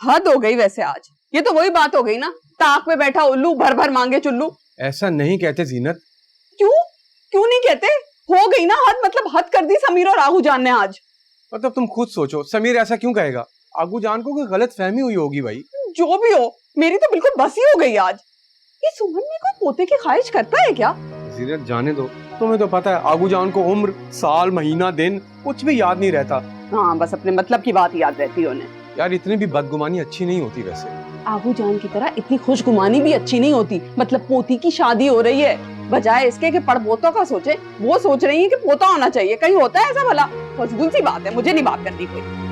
हद हो गई वैसे आज। ये तो वही बात हो गई ना, ताक में बैठा उल्लू भर भर मांगे चुल्लू। ऐसा नहीं कहते जीनत। क्यों नहीं कहते? हो गई ना हद, मतलब हद कर दी समीर और आहू जान ने आज। मतलब तुम खुद सोचो, समीर ऐसा क्यों कहेगा? आगू जान को कोई गलत फहमी हुई होगी भाई। जो भी हो, मेरी तो बिल्कुल बस ही हो गई आज। ये सुमन में कोई पोते की ख्वाहिश करता है क्या? जीनत जाने दो, तुम्हें तो पता है आगू जान को उम्र, साल, महीना, दिन कुछ भी याद नहीं रहता। हाँ, बस अपने मतलब की बात याद रहती है उन्हें। यार इतनी भी बदगुमानी अच्छी नहीं होती वैसे। आगू जान की तरह इतनी खुशगुमानी भी अच्छी नहीं होती। मतलब पोती की शादी हो रही है, बजाय इसके कि पड़पोतों का सोचे, वो सोच रही है कि पोता होना चाहिए। कहीं होता है ऐसा भला? फजूल सी बात है, मुझे नहीं बात करनी कोई।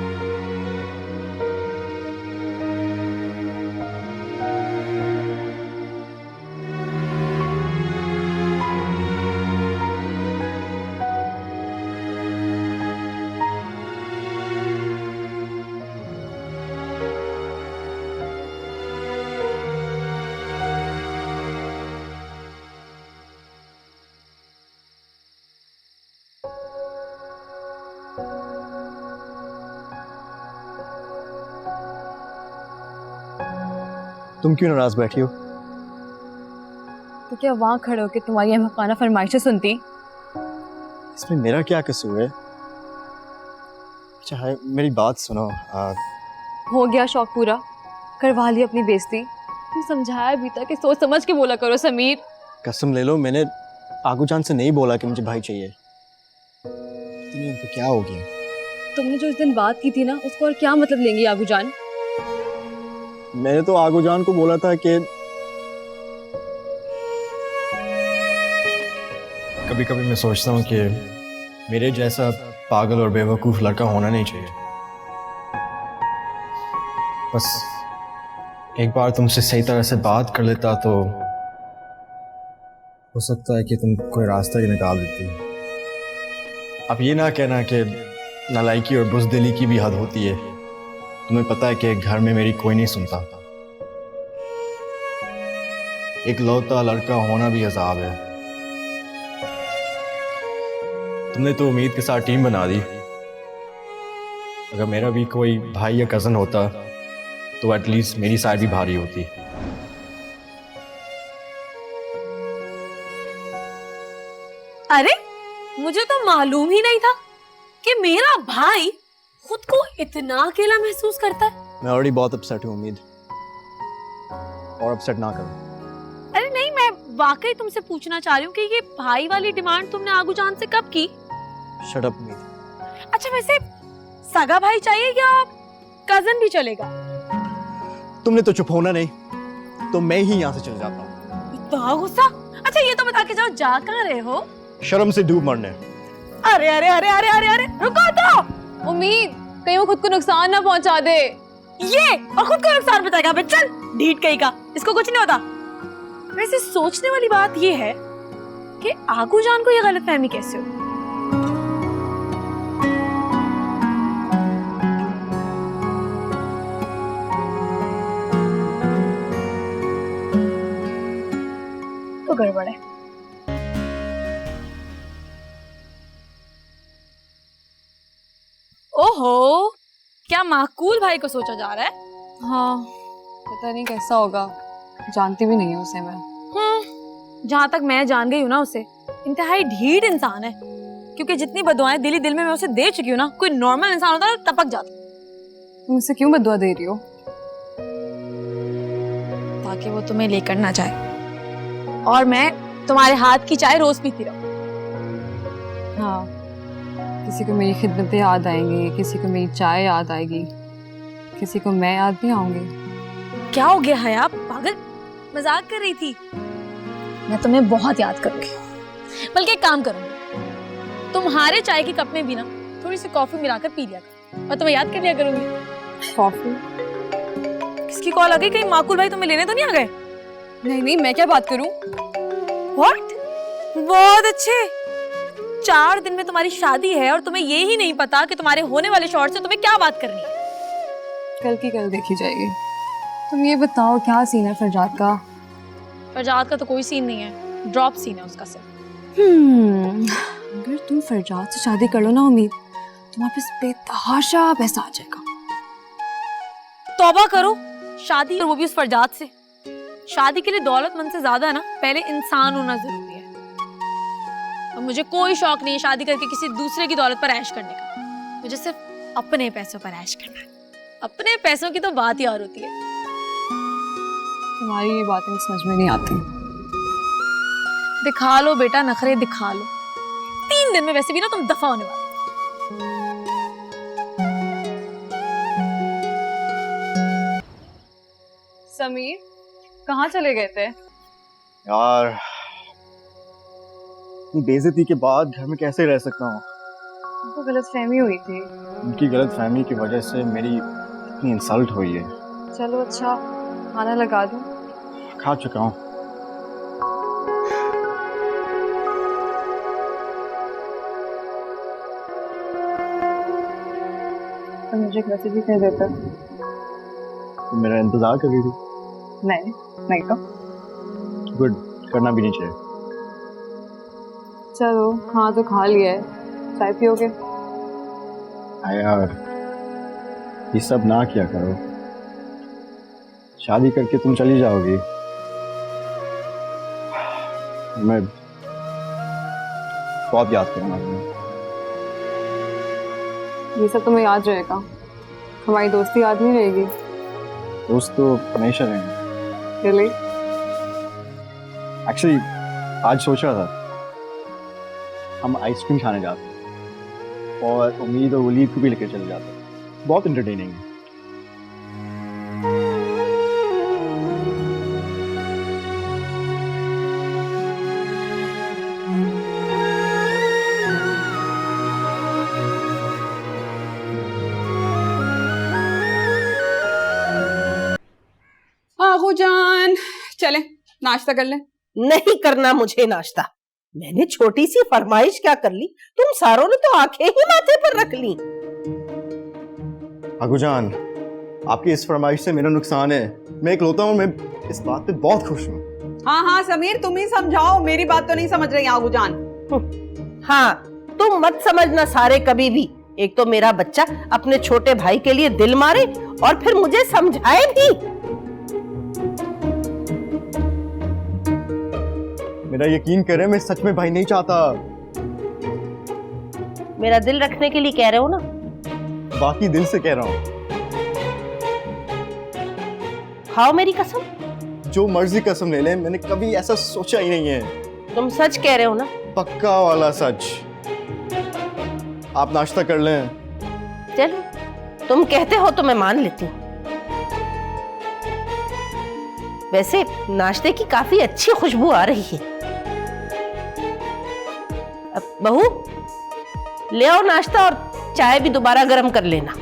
तुम क्यों नाराज बैठी हो? तो क्या वहां खड़े होकर तुम्हारी अहमकाना फरमाइशें सुनती? इसमें मेरा क्या कसूर है? अच्छा मेरी बात सुनो। हो गया शौक पूरा, करवा ली अपनी बेइज्जती। तुम समझाया भी था कि सोच समझ के बोला करो समीर। कसम ले लो, मैंने आगू जान से नहीं बोला कि मुझे भाई चाहिए। तो क्या हो गया? तुमने जो उस दिन बात की थी ना, उसको और क्या मतलब लेंगी आगू जान? मैंने तो आगू जान को बोला था कि कभी कभी मैं सोचता हूँ कि मेरे जैसा पागल और बेवकूफ लड़का होना नहीं चाहिए। बस एक बार तुमसे सही तरह से बात कर लेता तो हो सकता है कि तुम कोई रास्ता ही निकाल देती। अब ये ना कहना कि नालायकी और बुज़दिली की भी हद होती है। तुम्हें पता है कि घर में मेरी कोई नहीं सुनता। एक लौता लड़का होना भी अजाब है। तुमने तो उम्मीद के साथ टीम बना दी। अगर मेरा भी कोई भाई या कजन होता तो एटलीस्ट मेरी साइड भी भारी होती। अरे मुझे तो मालूम ही नहीं था कि मेरा भाई खुद को इतना अकेला महसूस करता है। मैं ऑलरेडी बहुत अपसेट हूँ उम्मीद, और अपसेट ना करो। अरे नहीं, मैं वाकई तुमसे पूछना चाह रही हूँ कि ये भाई वाली डिमांड तुमने आगू जान से कब की? शट अप उम्मीद। अच्छा वैसे सगा भाई चाहिए या कजन भी चलेगा? तुमने तो चुप होना नहीं तो मैं ही यहाँ से चले जाता हूँ। इतना गुस्सा? अच्छा ये तो बता के जाओ, जा कहाँ रहे हो? शर्म से डूब मरने। अरे अरे अरे अरे अरे अरे रुको तो। उम्मीद कहीं वो खुद को नुकसान ना पहुंचा दे। ये और खुद को नुकसान बताएगा? चल ढीठ कहीं का, इसको कुछ नहीं होता। वैसे सोचने वाली बात ये है कि आगू जान को ये गलतफहमी कैसे हो? तो गड़बड़ है। ओहो, क्या माकूल भाई को सोचा जा रहा है? हाँ, पता नहीं कैसा होगा, जानती भी नहीं हूँ उसे मैं। जहाँ तक मैं जान गई हूँ ना, उसे इंतहाई ढीठ इंसान है। क्योंकि जितनी बदुआएं दिल ही दिल में मैं उसे दे चुकी हूँ ना, कोई नॉर्मल इंसान होता तो टपक जाता। तुम उसे क्यों बदुआ दे रही हो? ताकि वो तुम्हें लेकर ना जाए और मैं तुम्हारे हाथ की चाय रोज पीती रहूं। हाँ, किसी को मेरी खिदमतें याद आएंगी, किसी को मेरी चाय याद आएगी, किसी को मैं याद भी आऊंगी। क्या हो गया है आप पागल? मजाक कर रही थी। मैं तुम्हें बहुत याद करूंगी, बल्कि एक काम करूंगी, तुम्हारे चाय के कप में भी ना थोड़ी सी कॉफी मिलाकर पी लिया कर और तुम्हें याद कर लिया करूंगी। कॉफी? किसकी कॉल आ गई? कहीं माकूल भाई तुम्हें लेने तो नहीं आ गए? नहीं नहीं, मैं क्या बात करूं? What? बहुत अच्छे। 4 दिन में तुम्हारी शादी है और तुम्हें ये ही नहीं पता कि तुम्हारे होने वाले शौहर से तुम्हें क्या बात करनी है। कल की कल देखी जाएगी। तुम ये बताओ क्या सीन है फरजाद का? फरजाद का तो कोई सीन नहीं है, ड्रॉप सीन है उसका सिर्फ। अगर तुम फरजाद से शादी कर लो ना उम्मीद, तुम्हारे पास बेतहाशा पैसा आ जाएगा। तौबा करो, शादी और वो भी उस फरजाद से। शादी के लिए दौलतमंद से ज्यादा ना पहले इंसान होना जरूरी है। और मुझे कोई शौक नहीं है शादी करके किसी दूसरे की दौलत पर ऐश करने का। मुझे सिर्फ अपने पैसों पर ऐश करना है। अपने पैसों की तो बात ही और होती है। तुम्हारी ये बातें समझ में नहीं आती। दिखा लो बेटा, नखरे दिखा लो। 3 दिन में वैसे भी ना तुम दफा होने वाले। समीर कहाँ चले गए थे? यार बेइज्जती के बाद घर में कैसे रह सकता हूँ? तो गलतफहमी हुई थी। उनकी गलतफहमी की वजह से मेरी इतनी इंसल्ट हुई है। चलो अच्छा, खाना लगा दूं? खा चुका हूँ। तो मुझे एक मैसेज ही कह देता। तो मेरा इंतजार कर रही थी। नहीं तो गुड, करना भी नहीं चाहिए। चलो हाँ तो खा लिया है, चाय पियोगे? हाँ यार, ये सब ना किया करो। शादी करके तुम चली जाओगी, मैं बहुत याद करूंगा तुम्हें। ये सब तुम्हें याद रहेगा, हमारी दोस्ती याद नहीं रहेगी। दोस्त तो हमेशा रहेंगे। Really? एक्चुअली आज सोच रहा था हम आइसक्रीम खाने जाते हैं और उम्मीद और वलीद को भी लेकर चले जाते हैं। बहुत इंटरटेनिंग है। आगू जान, चले नाश्ता कर ले। नहीं करना मुझे नाश्ता। मैंने छोटी सी फरमाइश क्या कर ली, तुम सारों ने तो आंखें ही माथे पर रख ली। अगुजान, आपकी इस फरमाइश से मेरा नुकसान है। मैं इकलौता हूँ, मैं इस बात पे बहुत खुश हूँ। हाँ समीर, तुम ही समझाओ, मेरी बात तो नहीं समझ रही आगू जान। हाँ, तुम मत समझना सारे कभी भी। एक तो मेरा बच्चा अपने छोटे भाई के लिए दिल मारे और फिर मुझे समझाए भी। मेरा यकीन करें, मैं सच में भाई नहीं चाहता। मेरा दिल रखने के लिए कह रहे हो ना? बाकी दिल से कह रहा हूँ। खाओ मेरी कसम। जो मर्जी कसम ले लें, मैंने कभी ऐसा सोचा ही नहीं है। तुम सच कह रहे हो ना? पक्का वाला सच। आप नाश्ता कर लें। चलो, तुम कहते हो तो मैं मान लेती हूँ। वैसे नाश्ते की काफी अच्छी खुशबू आ रही है। अब बहू, ले आओ नाश्ता और चाय भी दोबारा गर्म कर लेना।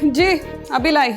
जी अभी लाई।